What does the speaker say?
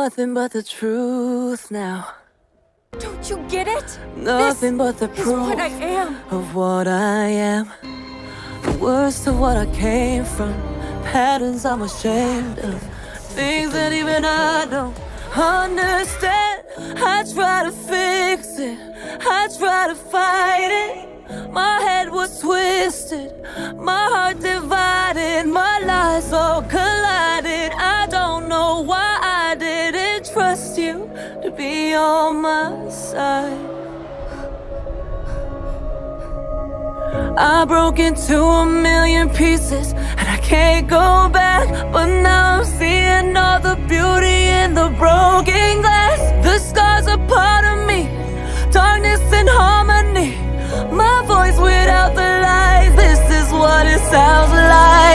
nothing but the truth now. Don't you get it? Nothing but the This is proof what I am. of what I am. The worst of what I came from. Patterns I'm ashamed of. Things that even I don't understand. I try to fix it, I try to fight it. My head was twisted, my heart divided, my lives all collided. I don't know why I didn't trust you to be on my side. I broke into a million pieces and I can't go back. But now I'm seeing all the beauty in the broken glass. The scars are part of me, darkness and harmony. My voice without the lies, this is what it sounds like.